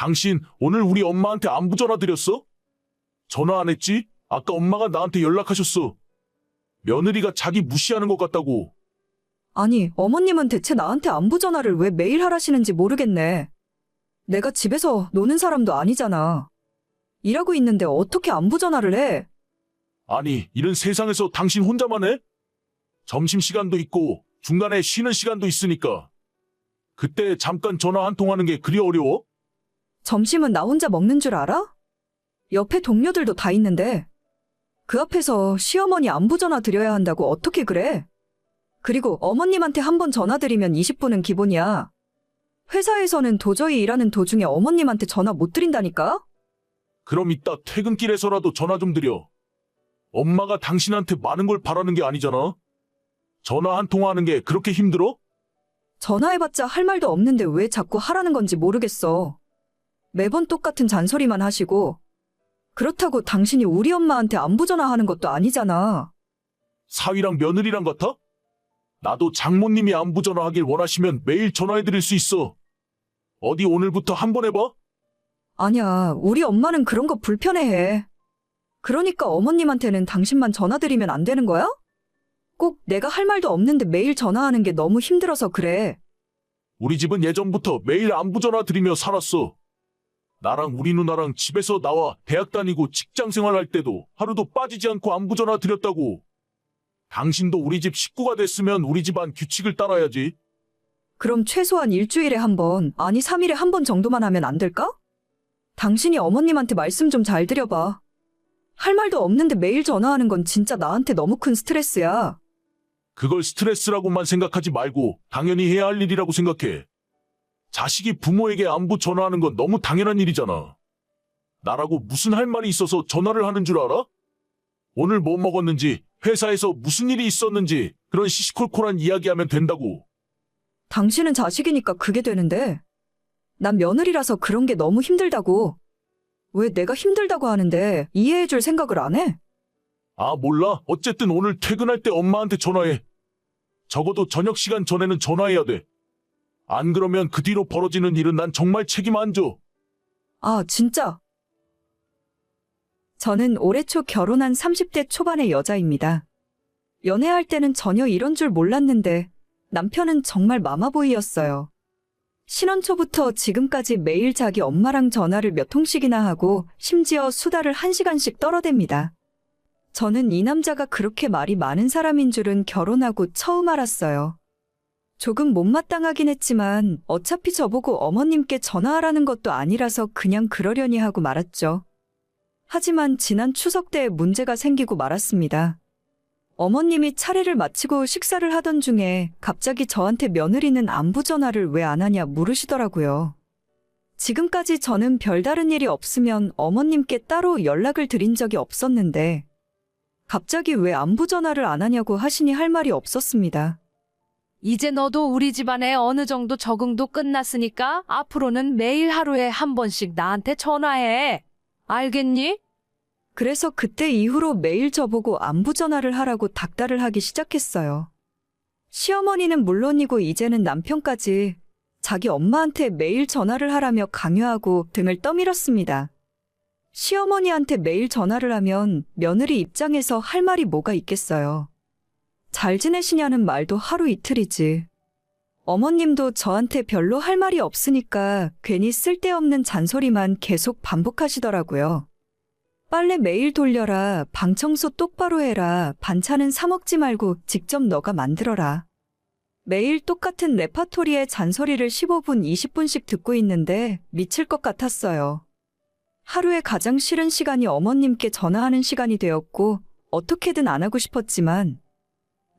당신 오늘 우리 엄마한테 안부 전화 드렸어? 전화 안 했지? 아까 엄마가 나한테 연락하셨어. 며느리가 자기 무시하는 것 같다고. 아니, 어머님은 대체 나한테 안부 전화를 왜 매일 하라시는지 모르겠네. 내가 집에서 노는 사람도 아니잖아. 일하고 있는데 어떻게 안부 전화를 해? 아니, 이런 세상에서 당신 혼자만 해? 점심시간도 있고 중간에 쉬는 시간도 있으니까. 그때 잠깐 전화 한 통 하는 게 그리 어려워? 점심은 나 혼자 먹는 줄 알아? 옆에 동료들도 다 있는데. 그 앞에서 시어머니 안부 전화 드려야 한다고 어떻게 그래? 그리고 어머님한테 한 번 전화 드리면 20분은 기본이야. 회사에서는 도저히 일하는 도중에 어머님한테 전화 못 드린다니까? 그럼 이따 퇴근길에서라도 전화 좀 드려. 엄마가 당신한테 많은 걸 바라는 게 아니잖아. 전화 한 통 하는 게 그렇게 힘들어? 전화해봤자 할 말도 없는데 왜 자꾸 하라는 건지 모르겠어. 매번 똑같은 잔소리만 하시고. 그렇다고 당신이 우리 엄마한테 안부 전화하는 것도 아니잖아. 사위랑 며느리랑 같아? 나도 장모님이 안부 전화하길 원하시면 매일 전화해드릴 수 있어. 어디 오늘부터 한번 해봐? 아니야, 우리 엄마는 그런 거 불편해해. 그러니까 어머님한테는 당신만 전화드리면 안 되는 거야? 꼭 내가 할 말도 없는데 매일 전화하는 게 너무 힘들어서 그래. 우리 집은 예전부터 매일 안부 전화 드리며 살았어. 나랑 우리 누나랑 집에서 나와 대학 다니고 직장 생활할 때도 하루도 빠지지 않고 안부 전화 드렸다고. 당신도 우리 집 식구가 됐으면 우리 집안 규칙을 따라야지. 그럼 최소한 일주일에 한 번, 아니 3일에 한 번 정도만 하면 안 될까? 당신이 어머님한테 말씀 좀 잘 드려봐. 할 말도 없는데 매일 전화하는 건 진짜 나한테 너무 큰 스트레스야. 그걸 스트레스라고만 생각하지 말고 당연히 해야 할 일이라고 생각해. 자식이 부모에게 안부 전화하는 건 너무 당연한 일이잖아. 나라고 무슨 할 말이 있어서 전화를 하는 줄 알아? 오늘 뭐 먹었는지, 회사에서 무슨 일이 있었는지 그런 시시콜콜한 이야기하면 된다고. 당신은 자식이니까 그게 되는데. 난 며느리라서 그런 게 너무 힘들다고. 왜 내가 힘들다고 하는데 이해해줄 생각을 안 해? 아, 몰라. 어쨌든 오늘 퇴근할 때 엄마한테 전화해. 적어도 저녁 시간 전에는 전화해야 돼. 안 그러면 그 뒤로 벌어지는 일은 난 정말 책임 안 져. 아, 진짜. 저는 올해 초 결혼한 30대 초반의 여자입니다. 연애할 때는 전혀 이런 줄 몰랐는데 남편은 정말 마마보이였어요. 신혼 초부터 지금까지 매일 자기 엄마랑 전화를 몇 통씩이나 하고 심지어 수다를 1시간씩 떨어댑니다. 저는 이 남자가 그렇게 말이 많은 사람인 줄은 결혼하고 처음 알았어요. 조금 못마땅하긴 했지만 어차피 저보고 어머님께 전화하라는 것도 아니라서 그냥 그러려니 하고 말았죠. 하지만 지난 추석 때 문제가 생기고 말았습니다. 어머님이 차례를 마치고 식사를 하던 중에 갑자기 저한테 며느리는 안부 전화를 왜 안 하냐 물으시더라고요. 지금까지 저는 별다른 일이 없으면 어머님께 따로 연락을 드린 적이 없었는데 갑자기 왜 안부 전화를 안 하냐고 하시니 할 말이 없었습니다. 이제 너도 우리 집안에 어느 정도 적응도 끝났으니까 앞으로는 매일 하루에 한 번씩 나한테 전화해. 알겠니? 그래서 그때 이후로 매일 저보고 안부 전화를 하라고 닥달을 하기 시작했어요. 시어머니는 물론이고 이제는 남편까지 자기 엄마한테 매일 전화를 하라며 강요하고 등을 떠밀었습니다. 시어머니한테 매일 전화를 하면 며느리 입장에서 할 말이 뭐가 있겠어요. 잘 지내시냐는 말도 하루 이틀이지. 어머님도 저한테 별로 할 말이 없으니까 괜히 쓸데없는 잔소리만 계속 반복하시더라고요. 빨래 매일 돌려라, 방 청소 똑바로 해라, 반찬은 사 먹지 말고 직접 너가 만들어라. 매일 똑같은 레파토리의 잔소리를 15분, 20분씩 듣고 있는데 미칠 것 같았어요. 하루에 가장 싫은 시간이 어머님께 전화하는 시간이 되었고 어떻게든 안 하고 싶었지만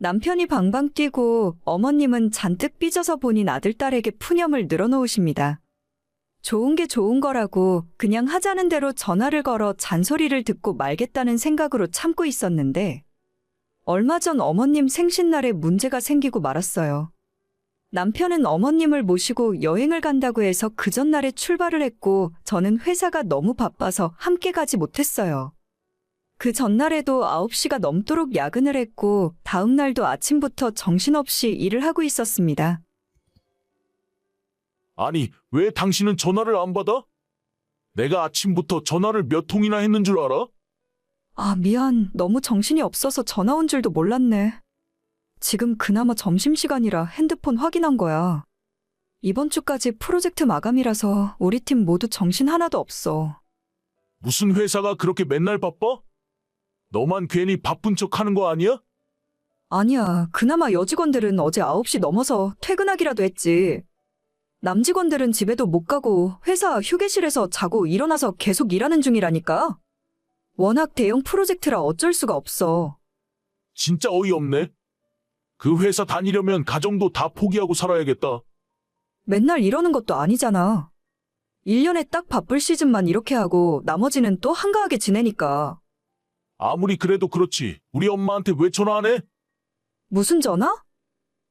남편이 방방 뛰고 어머님은 잔뜩 삐져서 본인 아들딸에게 푸념을 늘어놓으십니다. 좋은 게 좋은 거라고 그냥 하자는 대로 전화를 걸어 잔소리를 듣고 말겠다는 생각으로 참고 있었는데 얼마 전 어머님 생신날에 문제가 생기고 말았어요. 남편은 어머님을 모시고 여행을 간다고 해서 그 전날에 출발을 했고 저는 회사가 너무 바빠서 함께 가지 못했어요. 그 전날에도 9시가 넘도록 야근을 했고 다음 날도 아침부터 정신없이 일을 하고 있었습니다. 아니, 왜 당신은 전화를 안 받아? 내가 아침부터 전화를 몇 통이나 했는 줄 알아? 아, 미안. 너무 정신이 없어서 전화 온 줄도 몰랐네. 지금 그나마 점심시간이라 핸드폰 확인한 거야. 이번 주까지 프로젝트 마감이라서 우리 팀 모두 정신 하나도 없어. 무슨 회사가 그렇게 맨날 바빠? 너만 괜히 바쁜 척 하는 거 아니야? 아니야. 그나마 여직원들은 어제 9시 넘어서 퇴근하기라도 했지. 남직원들은 집에도 못 가고 회사 휴게실에서 자고 일어나서 계속 일하는 중이라니까. 워낙 대형 프로젝트라 어쩔 수가 없어. 진짜 어이없네. 그 회사 다니려면 가정도 다 포기하고 살아야겠다. 맨날 이러는 것도 아니잖아. 1년에 딱 바쁠 시즌만 이렇게 하고 나머지는 또 한가하게 지내니까. 아무리 그래도 그렇지. 우리 엄마한테 왜 전화 안 해? 무슨 전화?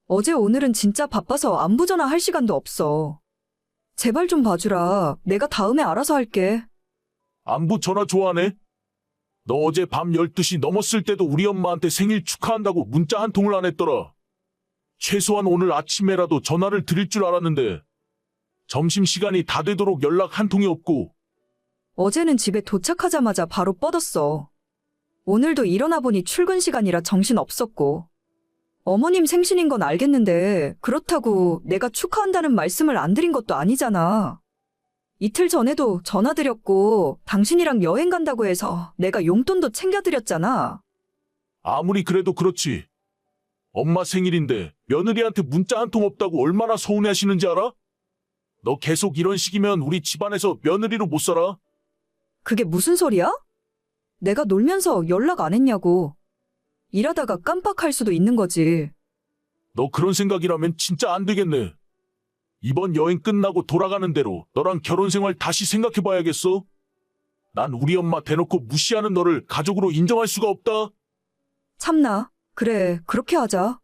어제 오늘은 진짜 바빠서 안부 전화할 시간도 없어. 제발 좀 봐주라. 내가 다음에 알아서 할게. 안부 전화 좋아하네. 너 어제 밤 12시 넘었을 때도 우리 엄마한테 생일 축하한다고 문자 한 통을 안 했더라. 최소한 오늘 아침에라도 전화를 드릴 줄 알았는데 점심시간이 다 되도록 연락 한 통이 없고. 어제는 집에 도착하자마자 바로 뻗었어. 오늘도 일어나 보니 출근 시간이라 정신 없었고. 어머님 생신인 건 알겠는데 그렇다고 내가 축하한다는 말씀을 안 드린 것도 아니잖아. 이틀 전에도 전화드렸고 당신이랑 여행 간다고 해서 내가 용돈도 챙겨드렸잖아. 아무리 그래도 그렇지. 엄마 생일인데 며느리한테 문자 한 통 없다고 얼마나 서운해하시는지 알아? 너 계속 이런 식이면 우리 집안에서 며느리로 못 살아. 그게 무슨 소리야? 내가 놀면서 연락 안 했냐고. 일하다가 깜빡할 수도 있는 거지. 너 그런 생각이라면 진짜 안 되겠네. 이번 여행 끝나고 돌아가는 대로 너랑 결혼 생활 다시 생각해봐야겠어. 난 우리 엄마 대놓고 무시하는 너를 가족으로 인정할 수가 없다. 참나. 그래, 그렇게 하자.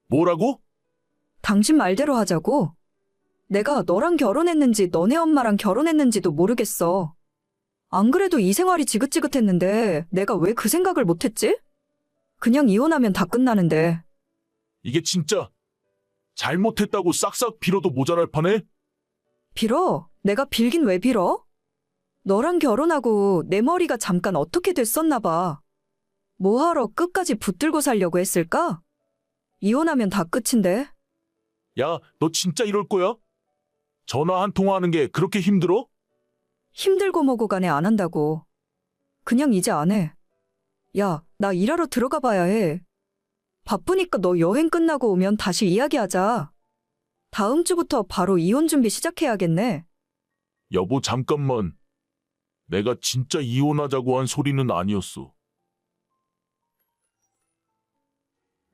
뭐라고? 당신 말대로 하자고. 내가 너랑 결혼했는지 너네 엄마랑 결혼했는지도 모르겠어. 안 그래도 이 생활이 지긋지긋했는데 내가 왜 그 생각을 못했지? 그냥 이혼하면 다 끝나는데. 이게 진짜 잘못했다고 싹싹 빌어도 모자랄 판에? 빌어? 내가 빌긴 왜 빌어? 너랑 결혼하고 내 머리가 잠깐 어떻게 됐었나 봐. 뭐하러 끝까지 붙들고 살려고 했을까? 이혼하면 다 끝인데. 야, 너 진짜 이럴 거야? 전화 한 통화하는 게 그렇게 힘들어? 힘들고 뭐고 간에 안 한다고. 그냥 이제 안 해. 야, 나 일하러 들어가 봐야 해. 바쁘니까 너 여행 끝나고 오면 다시 이야기하자. 다음 주부터 바로 이혼 준비 시작해야겠네. 여보, 잠깐만. 내가 진짜 이혼하자고 한 소리는 아니었어.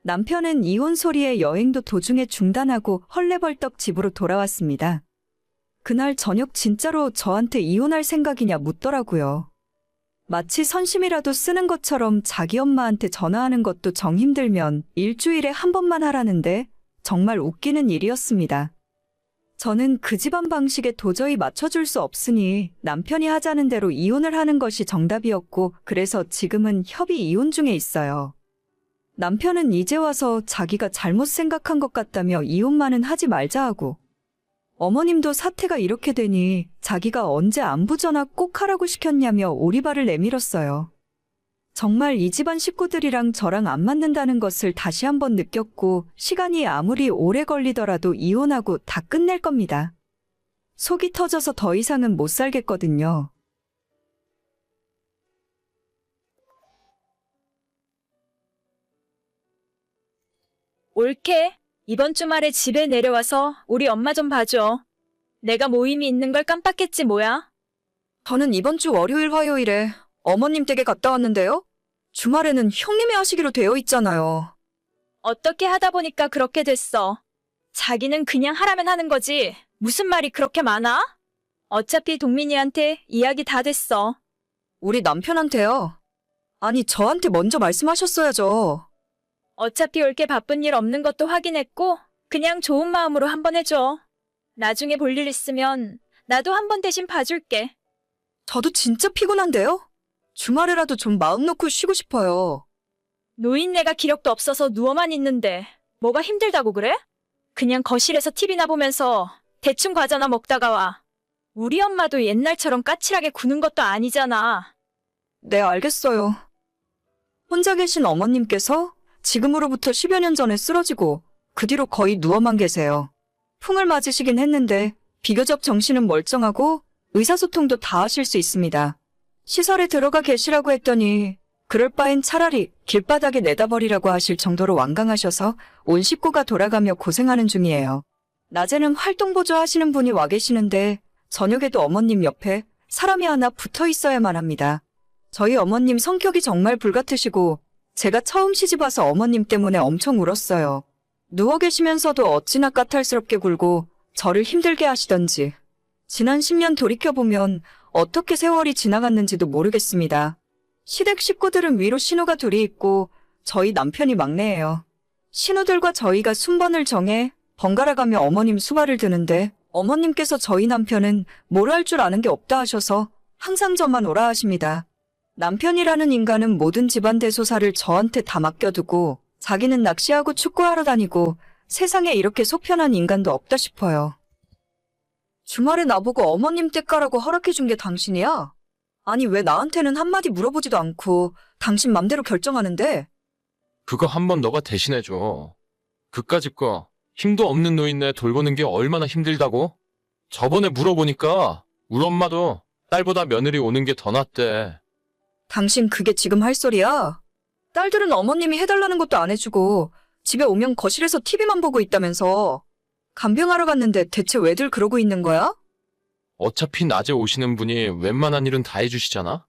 남편은 이혼 소리에 여행도 도중에 중단하고 헐레벌떡 집으로 돌아왔습니다. 그날 저녁 진짜로 저한테 이혼할 생각이냐 묻더라고요. 마치 선심이라도 쓰는 것처럼 자기 엄마한테 전화하는 것도 정 힘들면 일주일에 한 번만 하라는데 정말 웃기는 일이었습니다. 저는 그 집안 방식에 도저히 맞춰줄 수 없으니 남편이 하자는 대로 이혼을 하는 것이 정답이었고 그래서 지금은 협의 이혼 중에 있어요. 남편은 이제 와서 자기가 잘못 생각한 것 같다며 이혼만은 하지 말자 하고 어머님도 사태가 이렇게 되니 자기가 언제 안부 전화 꼭 하라고 시켰냐며 오리발을 내밀었어요. 정말 이 집안 식구들이랑 저랑 안 맞는다는 것을 다시 한번 느꼈고 시간이 아무리 오래 걸리더라도 이혼하고 다 끝낼 겁니다. 속이 터져서 더 이상은 못 살겠거든요. 올케. 이번 주말에 집에 내려와서 우리 엄마 좀 봐줘. 내가 모임이 있는 걸 깜빡했지 뭐야? 저는 이번 주 월요일 화요일에 어머님 댁에 갔다 왔는데요. 주말에는 형님이 하시기로 되어 있잖아요. 어떻게 하다 보니까 그렇게 됐어. 자기는 그냥 하라면 하는 거지. 무슨 말이 그렇게 많아? 어차피 동민이한테 이야기 다 됐어. 우리 남편한테요. 아니, 저한테 먼저 말씀하셨어야죠. 어차피 올케 바쁜 일 없는 것도 확인했고 그냥 좋은 마음으로 한번 해줘. 나중에 볼 일 있으면 나도 한번 대신 봐줄게. 저도 진짜 피곤한데요? 주말에라도 좀 마음 놓고 쉬고 싶어요. 노인네가 기력도 없어서 누워만 있는데 뭐가 힘들다고 그래? 그냥 거실에서 TV나 보면서 대충 과자나 먹다가 와. 우리 엄마도 옛날처럼 까칠하게 구는 것도 아니잖아. 네, 알겠어요. 혼자 계신 어머님께서 지금으로부터 10여 년 전에 쓰러지고 그 뒤로 거의 누워만 계세요. 풍을 맞으시긴 했는데 비교적 정신은 멀쩡하고 의사소통도 다 하실 수 있습니다. 시설에 들어가 계시라고 했더니 그럴 바엔 차라리 길바닥에 내다버리라고 하실 정도로 완강하셔서 온 식구가 돌아가며 고생하는 중이에요. 낮에는 활동보조 하시는 분이 와 계시는데 저녁에도 어머님 옆에 사람이 하나 붙어 있어야만 합니다. 저희 어머님 성격이 정말 불같으시고 제가 처음 시집와서 어머님 때문에 엄청 울었어요. 누워 계시면서도 어찌나 까탈스럽게 굴고 저를 힘들게 하시던지. 지난 10년 돌이켜보면 어떻게 세월이 지나갔는지도 모르겠습니다. 시댁 식구들은 위로 신우가 둘이 있고 저희 남편이 막내예요. 신우들과 저희가 순번을 정해 번갈아가며 어머님 수발을 드는데 어머님께서 저희 남편은 뭘 할 줄 아는 게 없다 하셔서 항상 저만 오라 하십니다. 남편이라는 인간은 모든 집안 대소사를 저한테 다 맡겨두고 자기는 낚시하고 축구하러 다니고 세상에 이렇게 속편한 인간도 없다 싶어요. 주말에 나보고 어머님 떼까라고 허락해준 게 당신이야? 아니 왜 나한테는 한마디 물어보지도 않고 당신 맘대로 결정하는데? 그거 한번 너가 대신해줘. 그까짓 거 힘도 없는 노인네 돌보는 게 얼마나 힘들다고? 저번에 물어보니까 우리 엄마도 딸보다 며느리 오는 게 더 낫대. 당신 그게 지금 할 소리야? 딸들은 어머님이 해달라는 것도 안 해주고 집에 오면 거실에서 TV만 보고 있다면서. 간병하러 갔는데 대체 왜들 그러고 있는 거야? 어차피 낮에 오시는 분이 웬만한 일은 다 해주시잖아?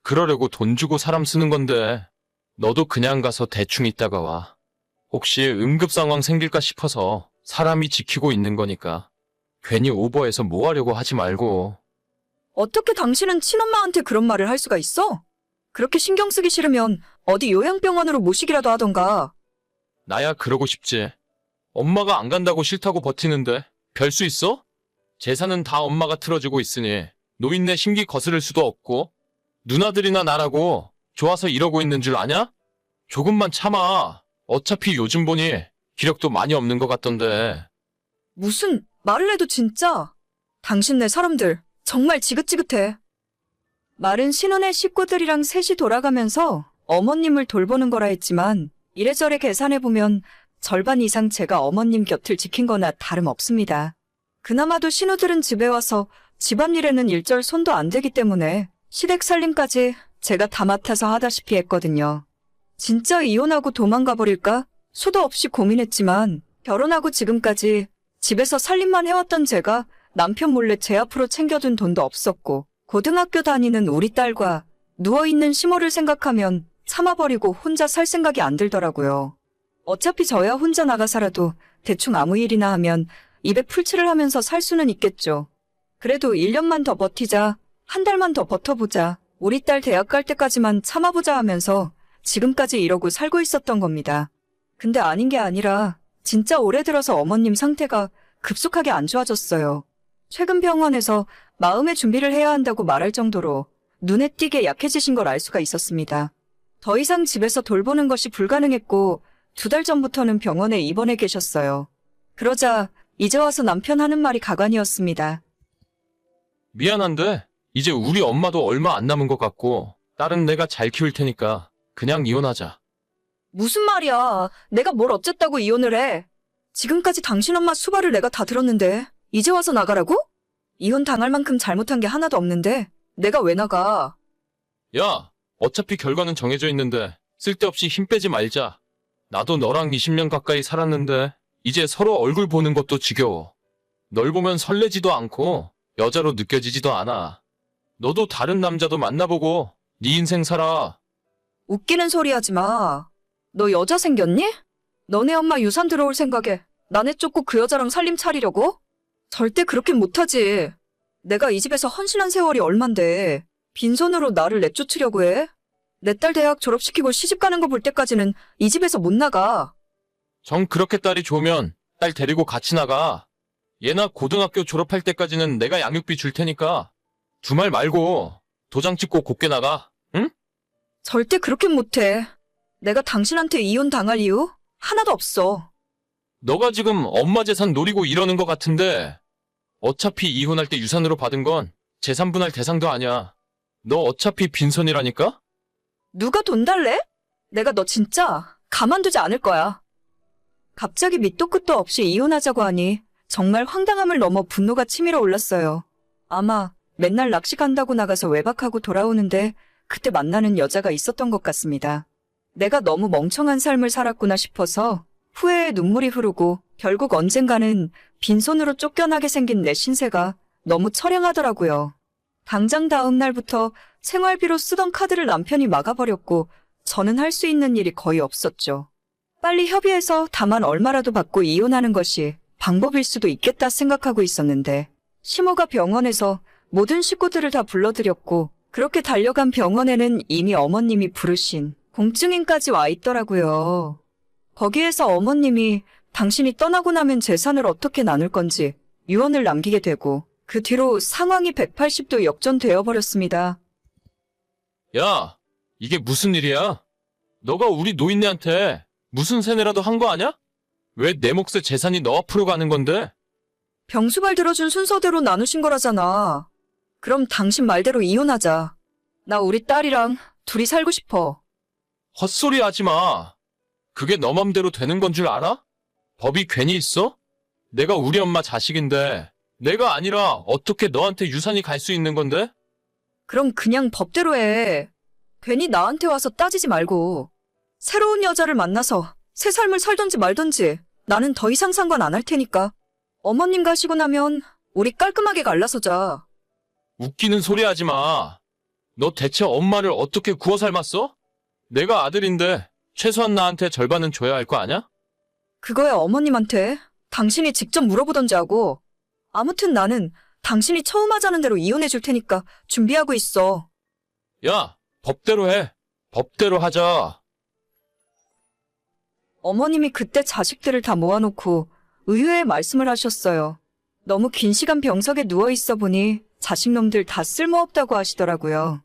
그러려고 돈 주고 사람 쓰는 건데 너도 그냥 가서 대충 있다가 와. 혹시 응급 상황 생길까 싶어서 사람이 지키고 있는 거니까 괜히 오버해서 뭐 하려고 하지 말고. 어떻게 당신은 친엄마한테 그런 말을 할 수가 있어? 그렇게 신경 쓰기 싫으면 어디 요양병원으로 모시기라도 하던가. 나야 그러고 싶지. 엄마가 안 간다고 싫다고 버티는데 별 수 있어? 재산은 다 엄마가 틀어주고 있으니 노인네 심기 거스를 수도 없고 누나들이나 나라고 좋아서 이러고 있는 줄 아냐? 조금만 참아. 어차피 요즘 보니 기력도 많이 없는 것 같던데. 무슨 말을 해도 진짜. 당신네 사람들 정말 지긋지긋해. 말은 신혼의 식구들이랑 셋이 돌아가면서 어머님을 돌보는 거라 했지만 이래저래 계산해보면 절반 이상 제가 어머님 곁을 지킨 거나 다름없습니다. 그나마도 신우들은 집에 와서 집안일에는 일절 손도 안 대기 때문에 시댁 살림까지 제가 다 맡아서 하다시피 했거든요. 진짜 이혼하고 도망가 버릴까? 수도 없이 고민했지만 결혼하고 지금까지 집에서 살림만 해왔던 제가 남편 몰래 제 앞으로 챙겨둔 돈도 없었고 고등학교 다니는 우리 딸과 누워있는 시모를 생각하면 참아버리고 혼자 살 생각이 안 들더라고요. 어차피 저야 혼자 나가 살아도 대충 아무 일이나 하면 입에 풀칠을 하면서 살 수는 있겠죠. 그래도 1년만 더 버티자, 한 달만 더 버텨보자, 우리 딸 대학 갈 때까지만 참아보자 하면서 지금까지 이러고 살고 있었던 겁니다. 근데 아닌 게 아니라 진짜 올해 들어서 어머님 상태가 급속하게 안 좋아졌어요. 최근 병원에서 마음의 준비를 해야 한다고 말할 정도로 눈에 띄게 약해지신 걸 알 수가 있었습니다. 더 이상 집에서 돌보는 것이 불가능했고 2달 전부터는 병원에 입원해 계셨어요. 그러자 이제 와서 남편 하는 말이 가관이었습니다. 미안한데 이제 우리 엄마도 얼마 안 남은 것 같고 딸은 내가 잘 키울 테니까 그냥 이혼하자. 무슨 말이야. 내가 뭘 어쨌다고 이혼을 해. 지금까지 당신 엄마 수발을 내가 다 들었는데 이제 와서 나가라고? 이혼 당할 만큼 잘못한 게 하나도 없는데 내가 왜 나가? 야, 어차피 결과는 정해져 있는데 쓸데없이 힘 빼지 말자. 나도 너랑 20년 가까이 살았는데 이제 서로 얼굴 보는 것도 지겨워. 널 보면 설레지도 않고 여자로 느껴지지도 않아. 너도 다른 남자도 만나보고 네 인생 살아. 웃기는 소리 하지 마. 너 여자 생겼니? 너네 엄마 유산 들어올 생각에 나네 쫓고 그 여자랑 살림 차리려고? 절대 그렇게 못하지. 내가 이 집에서 헌신한 세월이 얼만데 빈손으로 나를 내쫓으려고 해? 내 딸 대학 졸업시키고 시집 가는 거 볼 때까지는 이 집에서 못 나가. 정 그렇게 딸이 좋으면 딸 데리고 같이 나가. 얘나 고등학교 졸업할 때까지는 내가 양육비 줄 테니까 주말 말고 도장 찍고 곱게 나가. 응? 절대 그렇게 못해. 내가 당신한테 이혼 당할 이유 하나도 없어. 너가 지금 엄마 재산 노리고 이러는 것 같은데 어차피 이혼할 때 유산으로 받은 건 재산 분할 대상도 아니야. 너 어차피 빈손이라니까? 누가 돈 달래? 내가 너 진짜 가만두지 않을 거야. 갑자기 밑도 끝도 없이 이혼하자고 하니 정말 황당함을 넘어 분노가 치밀어 올랐어요. 아마 맨날 낚시 간다고 나가서 외박하고 돌아오는데 그때 만나는 여자가 있었던 것 같습니다. 내가 너무 멍청한 삶을 살았구나 싶어서 후회에 눈물이 흐르고 결국 언젠가는 빈손으로 쫓겨나게 생긴 내 신세가 너무 처량하더라고요. 당장 다음 날부터 생활비로 쓰던 카드를 남편이 막아버렸고 저는 할 수 있는 일이 거의 없었죠. 빨리 협의해서 다만 얼마라도 받고 이혼하는 것이 방법일 수도 있겠다 생각하고 있었는데 시모가 병원에서 모든 식구들을 다 불러들였고 그렇게 달려간 병원에는 이미 어머님이 부르신 공증인까지 와 있더라고요. 거기에서 어머님이 당신이 떠나고 나면 재산을 어떻게 나눌 건지 유언을 남기게 되고 그 뒤로 상황이 180도 역전되어 버렸습니다. 야, 이게 무슨 일이야? 너가 우리 노인네한테 무슨 세뇌라도 한 거 아냐? 왜 내 몫의 재산이 너 앞으로 가는 건데? 병수발 들어준 순서대로 나누신 거라잖아. 그럼 당신 말대로 이혼하자. 나 우리 딸이랑 둘이 살고 싶어. 헛소리 하지 마. 그게 너 맘대로 되는 건 줄 알아? 법이 괜히 있어? 내가 우리 엄마 자식인데 내가 아니라 어떻게 너한테 유산이 갈 수 있는 건데? 그럼 그냥 법대로 해. 괜히 나한테 와서 따지지 말고. 새로운 여자를 만나서 새 삶을 살던지 말던지 나는 더 이상 상관 안 할 테니까. 어머님 가시고 나면 우리 깔끔하게 갈라서자. 웃기는 소리 하지 마. 너 대체 엄마를 어떻게 구워 삶았어? 내가 아들인데 최소한 나한테 절반은 줘야 할 거 아냐? 그거야 어머님한테 당신이 직접 물어보던지 하고. 아무튼 나는 당신이 처음 하자는 대로 이혼해 줄 테니까 준비하고 있어. 야, 법대로 해. 법대로 하자. 어머님이 그때 자식들을 다 모아놓고 의외의 말씀을 하셨어요. 너무 긴 시간 병석에 누워있어 보니 자식놈들 다 쓸모없다고 하시더라고요.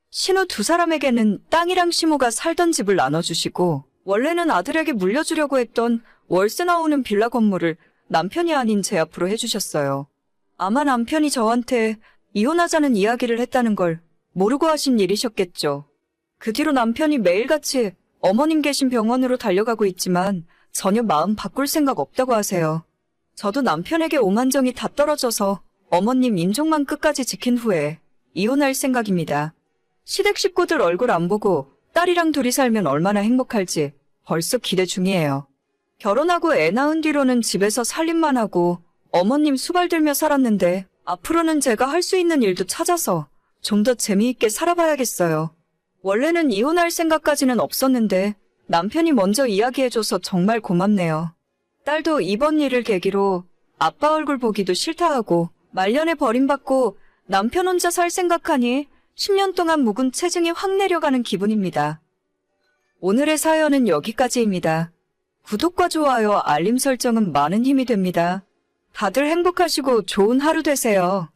신우 두 사람에게는 땅이랑 시모가 살던 집을 나눠주시고 원래는 아들에게 물려주려고 했던 월세 나오는 빌라 건물을 남편이 아닌 제 앞으로 해주셨어요. 아마 남편이 저한테 이혼하자는 이야기를 했다는 걸 모르고 하신 일이셨겠죠. 그 뒤로 남편이 매일같이 어머님 계신 병원으로 달려가고 있지만 전혀 마음 바꿀 생각 없다고 하세요. 저도 남편에게 오만정이 다 떨어져서 어머님 임종만 끝까지 지킨 후에 이혼할 생각입니다. 시댁 식구들 얼굴 안 보고 딸이랑 둘이 살면 얼마나 행복할지 벌써 기대 중이에요. 결혼하고 애 낳은 뒤로는 집에서 살림만 하고 어머님 수발 들며 살았는데 앞으로는 제가 할 수 있는 일도 찾아서 좀 더 재미있게 살아봐야겠어요. 원래는 이혼할 생각까지는 없었는데 남편이 먼저 이야기해줘서 정말 고맙네요. 딸도 이번 일을 계기로 아빠 얼굴 보기도 싫다 하고 말년에 버림받고 남편 혼자 살 생각하니 10년 동안 묵은 체증이 확 내려가는 기분입니다. 오늘의 사연은 여기까지입니다. 구독과 좋아요, 알림 설정은 많은 힘이 됩니다. 다들 행복하시고 좋은 하루 되세요.